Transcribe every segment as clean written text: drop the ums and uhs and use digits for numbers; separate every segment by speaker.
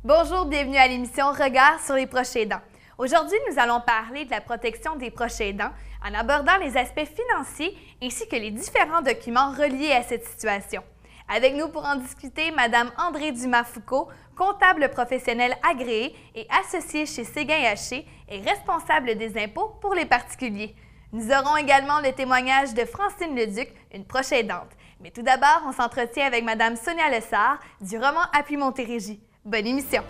Speaker 1: Bonjour, bienvenue à l'émission Regard sur les proches aidants. Aujourd'hui, nous allons parler de la protection des proches aidants en abordant les aspects financiers ainsi que les différents documents reliés à cette situation. Avec nous pour en discuter, Mme Andrée Dumas-Foucault, comptable professionnelle agréée et associée chez Séguin & Haché et responsable des impôts pour les particuliers. Nous aurons également le témoignage de Francine Leduc, une proche aidante. Mais tout d'abord, on s'entretient avec Mme Sonia Lessard du roman Appui Montérégie. Bonne émission!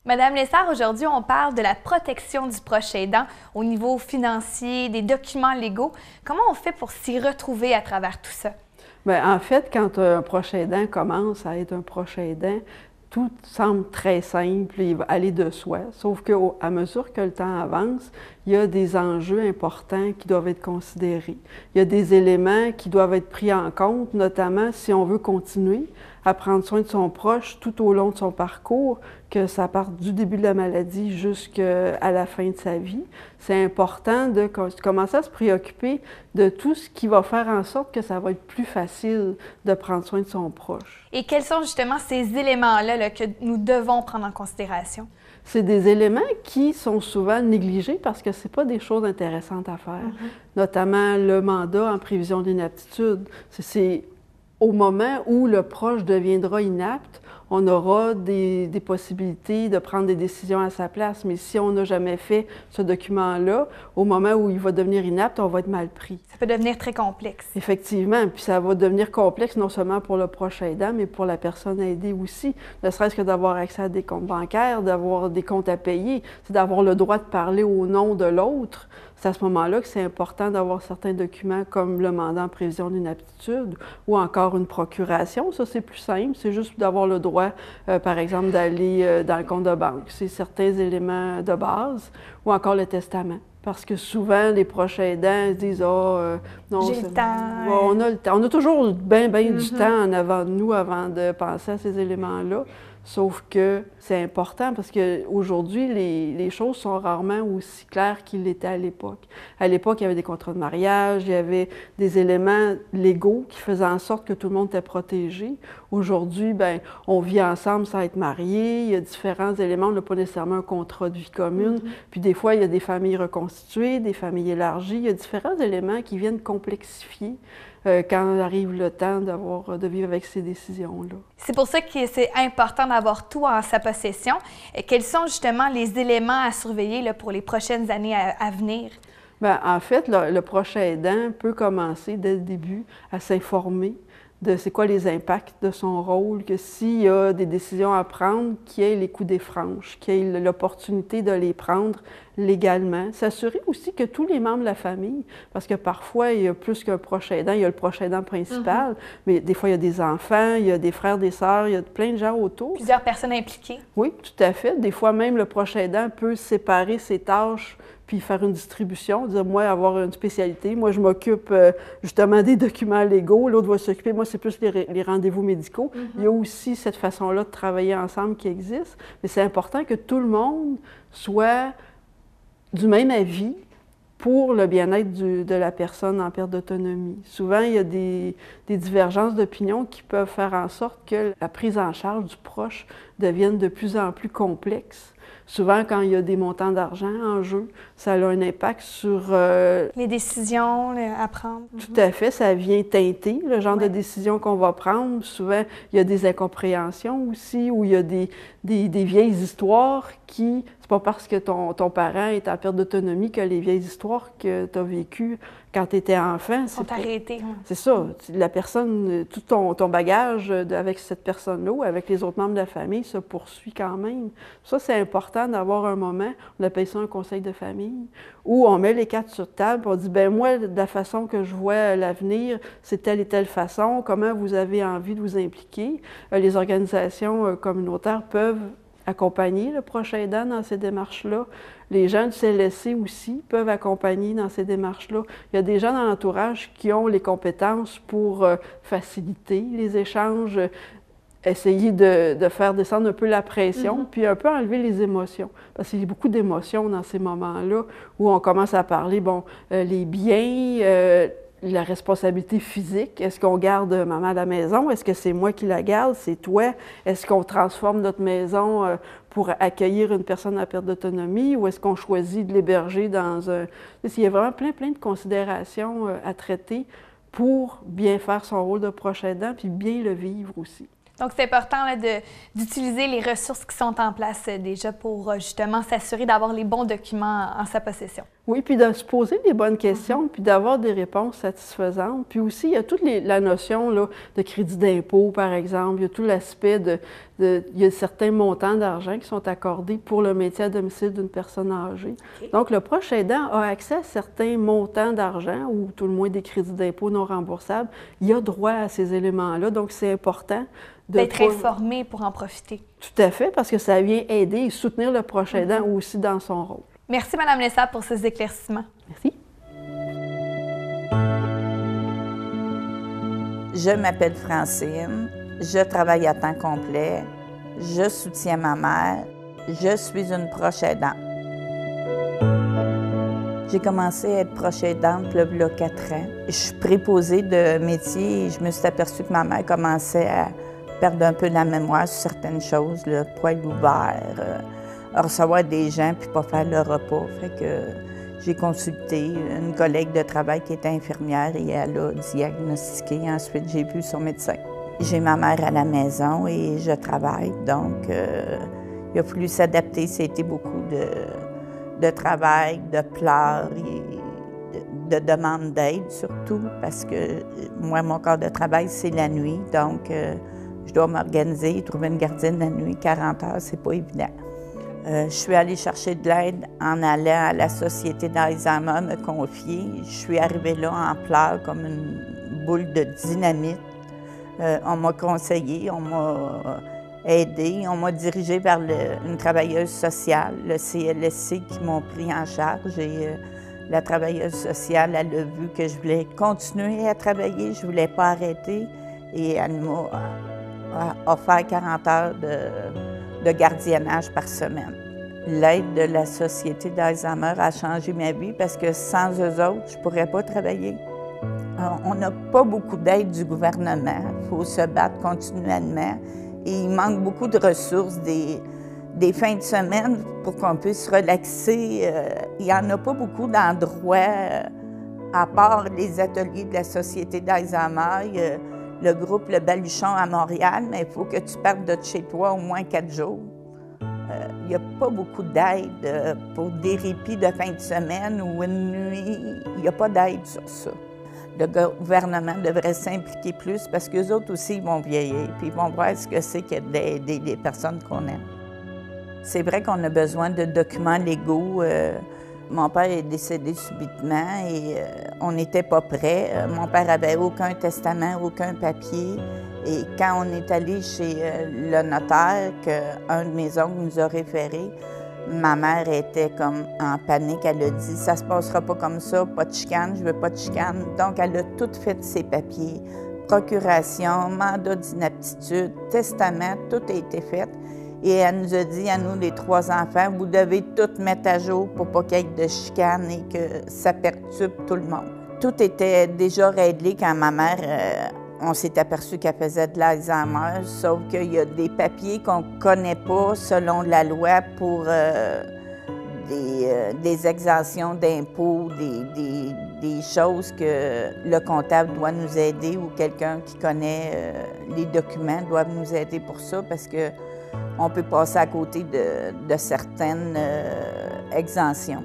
Speaker 1: Madame Lessard, aujourd'hui, on parle de la protection du proche aidant au niveau financier, des documents légaux. Comment on fait pour s'y retrouver à travers tout ça?
Speaker 2: Bien, en fait, quand un proche aidant commence à être un proche aidant, tout semble très simple et va aller de soi, sauf qu'à mesure que le temps avance, il y a des enjeux importants qui doivent être considérés. Il y a des éléments qui doivent être pris en compte, notamment si on veut continuer à prendre soin de son proche tout au long de son parcours, que ça parte du début de la maladie jusqu'à la fin de sa vie. C'est important de commencer à se préoccuper de tout ce qui va faire en sorte que ça va être plus facile de prendre soin de son proche.
Speaker 1: Et quels sont justement ces éléments-là que nous devons prendre en considération? C'est
Speaker 2: des éléments qui sont souvent négligés parce que ce n'est pas des choses intéressantes à faire, notamment le mandat en prévision d'inaptitude. C'est au moment où le proche deviendra inapte, on aura des possibilités de prendre des décisions à sa place. Mais si on n'a jamais fait ce document-là, au moment où il va devenir inapte, on va être mal pris.
Speaker 1: Ça peut devenir très complexe.
Speaker 2: Effectivement. Puis ça va devenir complexe non seulement pour le proche aidant, mais pour la personne aidée aussi. Ne serait-ce que d'avoir accès à des comptes bancaires, d'avoir des comptes à payer, c'est d'avoir le droit de parler au nom de l'autre. C'est à ce moment-là que c'est important d'avoir certains documents comme le mandat en prévision d'inaptitude ou encore une procuration. Ça, c'est plus simple. C'est juste d'avoir le droit, par exemple, d'aller dans le compte de banque. C'est certains éléments de base ou encore le testament. Parce que souvent, les proches aidants disent « Ah, non,
Speaker 1: j'ai le temps.
Speaker 2: On a le temps. » On a toujours bien du temps en avant de nous avant de penser à ces éléments-là. Sauf que c'est important parce qu'aujourd'hui, les choses sont rarement aussi claires qu'ils l'étaient à l'époque. À l'époque, il y avait des contrats de mariage, il y avait des éléments légaux qui faisaient en sorte que tout le monde était protégé. Aujourd'hui, bien, on vit ensemble sans être mariés, il y a différents éléments, on n'a pas nécessairement un contrat de vie commune. Puis des fois, il y a des familles reconstituées, des familles élargies, il y a différents éléments qui viennent complexifier quand arrive le temps de vivre avec ces décisions-là.
Speaker 1: C'est pour ça que c'est important d'avoir tout en sa possession. Et quels sont justement les éléments à surveiller là, pour les prochaines années à venir?
Speaker 2: Bien, en fait, le proche aidant peut commencer dès le début à s'informer de c'est quoi les impacts de son rôle, que s'il y a des décisions à prendre, qu'il y ait les coups des franches, qu'il y ait l'opportunité de les prendre légalement. S'assurer aussi que tous les membres de la famille, parce que parfois, il y a plus qu'un proche aidant, il y a le proche aidant principal, mais des fois, il y a des enfants, il y a des frères, des sœurs, il y a plein de gens autour.
Speaker 1: Plusieurs personnes impliquées.
Speaker 2: Oui, tout à fait. Des fois, même le proche aidant peut séparer ses tâches puis faire une distribution, dire, moi, avoir une spécialité. Moi, je m'occupe justement des documents légaux, l'autre va s'occuper, moi, c'est plus les rendez-vous médicaux. Il y a aussi cette façon-là de travailler ensemble qui existe, mais c'est important que tout le monde soit du même avis pour le bien-être de la personne en perte d'autonomie. Souvent, il y a des divergences d'opinion qui peuvent faire en sorte que la prise en charge du proche devienne de plus en plus complexe. Souvent, quand il y a des montants d'argent en jeu, ça a un impact sur...
Speaker 1: les décisions à prendre.
Speaker 2: Tout à fait, ça vient teinter le genre de décision qu'on va prendre. Souvent, il y a des incompréhensions aussi, ou il y a des vieilles histoires qui... C'est pas parce que ton parent est en perte d'autonomie que les vieilles histoires que tu as vécues quand tu étais enfant...
Speaker 1: sont arrêtées.
Speaker 2: C'est ça. La personne, tout ton bagage avec cette personne-là ou avec les autres membres de la famille se poursuit quand même. Ça, c'est important d'avoir un moment, on appelle ça un conseil de famille, où on met les cartes sur table et on dit, bien moi, de la façon que je vois l'avenir, c'est telle et telle façon, comment vous avez envie de vous impliquer. Les organisations communautaires peuvent accompagner le proche aidant dans ces démarches-là. Les gens du CLSC aussi peuvent accompagner dans ces démarches-là. Il y a des gens dans l'entourage qui ont les compétences pour faciliter les échanges, essayer de faire descendre un peu la pression, puis un peu enlever les émotions. Parce qu'il y a beaucoup d'émotions dans ces moments-là où on commence à parler, bon, les biens, la responsabilité physique. Est-ce qu'on garde maman à la maison? Est-ce que c'est moi qui la garde? C'est toi? Est-ce qu'on transforme notre maison pour accueillir une personne à perte d'autonomie ou est-ce qu'on choisit de l'héberger dans un... Il y a vraiment plein de considérations à traiter pour bien faire son rôle de proche aidant puis bien le vivre aussi.
Speaker 1: Donc, c'est important d'utiliser les ressources qui sont en place déjà pour justement s'assurer d'avoir les bons documents en sa possession.
Speaker 2: Oui, puis de se poser les bonnes questions, puis d'avoir des réponses satisfaisantes. Puis aussi, il y a toute la notion là, de crédit d'impôt, par exemple. Il y a tout l'aspect il y a certains montants d'argent qui sont accordés pour le maintien à domicile d'une personne âgée. Okay. Donc, le proche aidant a accès à certains montants d'argent ou tout le moins des crédits d'impôt non remboursables. Il a droit à ces éléments-là, donc c'est important
Speaker 1: d'être informé pour en profiter.
Speaker 2: Tout à fait, parce que ça vient aider et soutenir le proche aidant aussi dans son rôle.
Speaker 1: Merci, Mme Lessard, pour ces éclaircissements.
Speaker 2: Merci.
Speaker 3: Je m'appelle Francine, je travaille à temps complet, je soutiens ma mère, je suis une proche aidante. J'ai commencé à être proche aidante il y a 4 ans. Je suis préposée de métier et je me suis aperçue que ma mère commençait à perdre un peu la mémoire sur certaines choses, le poêle ouvert, recevoir des gens puis pas faire le repas. Fait que j'ai consulté une collègue de travail qui était infirmière et elle a diagnostiqué. Ensuite, j'ai vu son médecin. J'ai ma mère à la maison et je travaille, donc il a fallu s'adapter. C'était beaucoup de travail, de pleurs et de demandes d'aide surtout, parce que moi, mon corps de travail, c'est la nuit, donc je dois m'organiser, trouver une gardienne la nuit, 40 heures, c'est pas évident. Je suis allée chercher de l'aide en allant à la Société d'Alzheimer me confier. Je suis arrivée là en pleurs comme une boule de dynamite. On m'a conseillé, on m'a aidée, on m'a dirigée vers une travailleuse sociale, le CLSC, qui m'ont pris en charge. Et la travailleuse sociale, elle a vu que je voulais continuer à travailler, je ne voulais pas arrêter. Et elle m'a offert 40 heures de gardiennage par semaine. L'aide de la Société d'Alzheimer a changé ma vie parce que sans eux autres, je ne pourrais pas travailler. On n'a pas beaucoup d'aide du gouvernement. Il faut se battre continuellement. Et il manque beaucoup de ressources, des fins de semaine pour qu'on puisse relaxer. Il n'y en a pas beaucoup d'endroits, à part les ateliers de la Société d'Alzheimer. Le groupe Le Baluchon à Montréal, mais il faut que tu partes de chez toi au moins 4 jours. Il n'y a pas beaucoup d'aide pour des répits de fin de semaine ou une nuit. Il n'y a pas d'aide sur ça. Le gouvernement devrait s'impliquer plus parce qu'eux autres aussi, ils vont vieillir puis ils vont voir ce que c'est que d'aider les personnes qu'on aime. C'est vrai qu'on a besoin de documents légaux. Mon père est décédé subitement et on n'était pas prêts. Mon père n'avait aucun testament, aucun papier. Et quand on est allé chez le notaire, qu'un de mes oncles nous a référé, ma mère était comme en panique. Elle a dit « ça se passera pas comme ça, pas de chicane, je veux pas de chicane ». Donc, elle a tout fait ses papiers, procuration, mandat d'inaptitude, testament, tout a été fait. Et elle nous a dit, à nous les 3 enfants, vous devez tout mettre à jour pour pas qu'il y ait de chicane et que ça perturbe tout le monde. Tout était déjà réglé quand ma mère, on s'est aperçu qu'elle faisait de l'Alzheimer, sauf qu'il y a des papiers qu'on ne connaît pas selon la loi pour des exemptions d'impôts, des choses que le comptable doit nous aider ou quelqu'un qui connaît les documents doit nous aider pour ça parce que on peut passer à côté de certaines exemptions.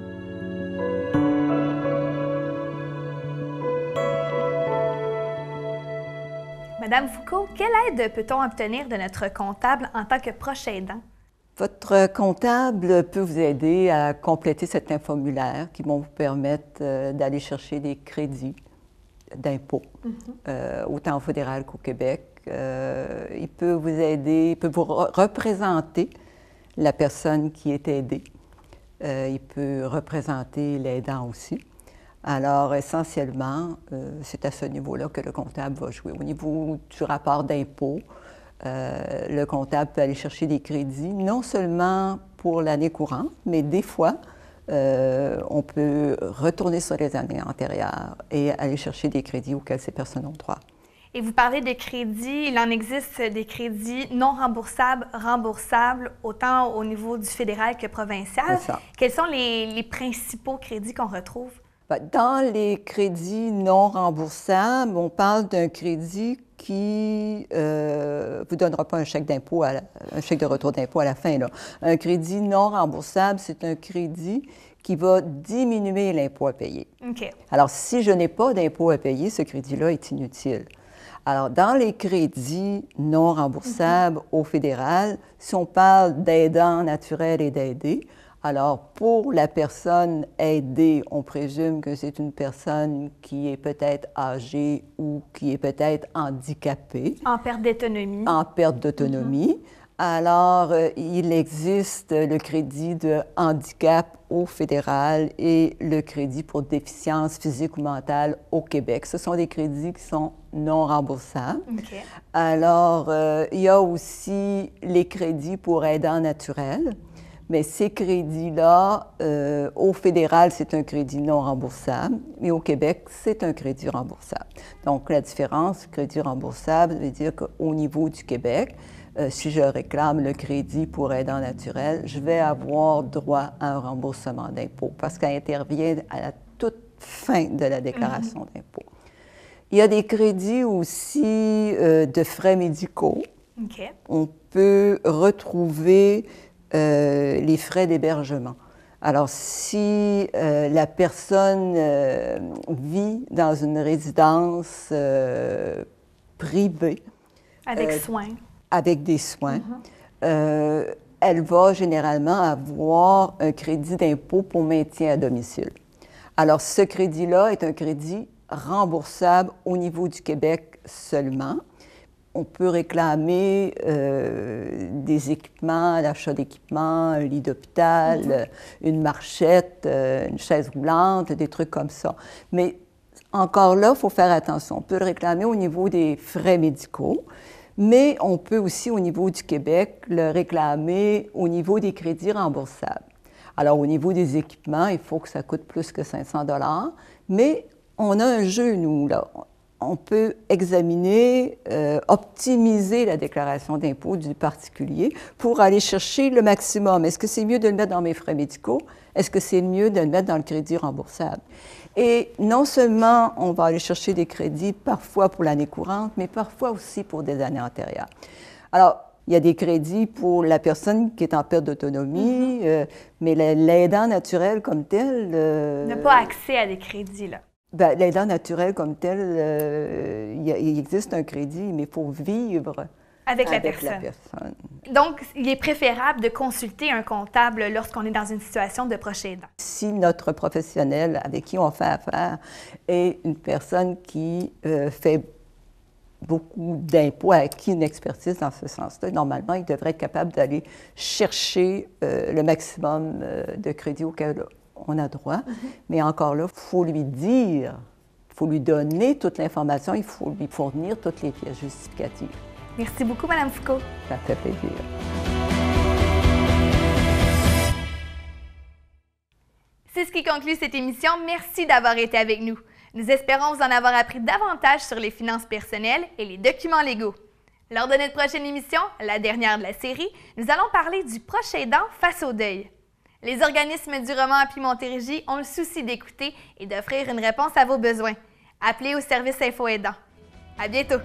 Speaker 1: Madame Foucault, quelle aide peut-on obtenir de notre comptable en tant que proche aidant?
Speaker 4: Votre comptable peut vous aider à compléter certains formulaires qui vont vous permettre d'aller chercher des crédits d'impôt, autant au fédéral qu'au Québec. Il peut vous aider, il peut vous représenter la personne qui est aidée. Il peut représenter l'aidant aussi. Alors, essentiellement, c'est à ce niveau-là que le comptable va jouer. Au niveau du rapport d'impôt, le comptable peut aller chercher des crédits, non seulement pour l'année courante, mais des fois, on peut retourner sur les années antérieures et aller chercher des crédits auxquels ces personnes ont droit.
Speaker 1: Et vous parlez de crédits, il en existe des crédits non remboursables, remboursables, autant au niveau du fédéral que provincial.
Speaker 4: C'est ça.
Speaker 1: Quels sont les principaux crédits qu'on retrouve?
Speaker 4: Dans les crédits non remboursables, on parle d'un crédit qui ne vous donnera pas un chèque d'impôt, un chèque de retour d'impôt à la fin, là. Un crédit non remboursable, c'est un crédit qui va diminuer l'impôt à payer.
Speaker 1: OK.
Speaker 4: Alors, si je n'ai pas d'impôt à payer, ce crédit-là est inutile. Alors, dans les crédits non remboursables au fédéral, si on parle d'aidants naturels et d'aidés, alors pour la personne aidée, on présume que c'est une personne qui est peut-être âgée ou qui est peut-être handicapée.
Speaker 1: En perte d'autonomie.
Speaker 4: En perte d'autonomie. Alors, il existe le crédit de handicap au fédéral et le crédit pour déficience physique ou mentale au Québec. Ce sont des crédits qui sont non remboursables.
Speaker 1: OK.
Speaker 4: Alors, il y a aussi les crédits pour aidants naturels, mais ces crédits-là, au fédéral, c'est un crédit non remboursable, mais au Québec, c'est un crédit remboursable. Donc, la différence, crédit remboursable, veut dire qu'au niveau du Québec, si je réclame le crédit pour aidant naturel, je vais avoir droit à un remboursement d'impôt parce qu'elle intervient à la toute fin de la déclaration d'impôt. Il y a des crédits aussi de frais médicaux.
Speaker 1: OK.
Speaker 4: On peut retrouver les frais d'hébergement. Alors, si la personne vit dans une résidence privée,
Speaker 1: Avec soin.
Speaker 4: avec des soins, elle va généralement avoir un crédit d'impôt pour maintien à domicile. Alors, ce crédit-là est un crédit remboursable au niveau du Québec seulement. On peut réclamer des équipements, l'achat d'équipements, un lit d'hôpital, une marchette, une chaise roulante, des trucs comme ça. Mais encore là, il faut faire attention. On peut le réclamer au niveau des frais médicaux, mais on peut aussi, au niveau du Québec, le réclamer au niveau des crédits remboursables. Alors, au niveau des équipements, il faut que ça coûte plus que 500 $, mais on a un jeu, nous, là. On peut examiner, optimiser la déclaration d'impôt du particulier pour aller chercher le maximum. Est-ce que c'est mieux de le mettre dans mes frais médicaux? Est-ce que c'est mieux de le mettre dans le crédit remboursable? Et non seulement on va aller chercher des crédits parfois pour l'année courante, mais parfois aussi pour des années antérieures. Alors, il y a des crédits pour la personne qui est en perte d'autonomie, mais l'aidant naturel comme tel...
Speaker 1: n'a pas accès à des crédits, là.
Speaker 4: Bien, l'aidant naturel comme tel, il existe un crédit, mais il faut vivre
Speaker 1: avec la personne. Donc, il est préférable de consulter un comptable lorsqu'on est dans une situation de proche aidant.
Speaker 4: Si notre professionnel avec qui on fait affaire est une personne qui fait beaucoup d'impôts, a acquis une expertise dans ce sens-là, normalement, il devrait être capable d'aller chercher le maximum de crédit auquel on a droit. Mais encore là, il faut lui dire, il faut lui donner toute l'information, il faut lui fournir toutes les pièces justificatives.
Speaker 1: Merci beaucoup, Mme Foucault.
Speaker 4: Ça fait plaisir.
Speaker 1: C'est ce qui conclut cette émission. Merci d'avoir été avec nous. Nous espérons vous en avoir appris davantage sur les finances personnelles et les documents légaux. Lors de notre prochaine émission, la dernière de la série, nous allons parler du proche aidant face au deuil. Les organismes du roman Appui Montérégie ont le souci d'écouter et d'offrir une réponse à vos besoins. Appelez au service Info Aidant. À bientôt!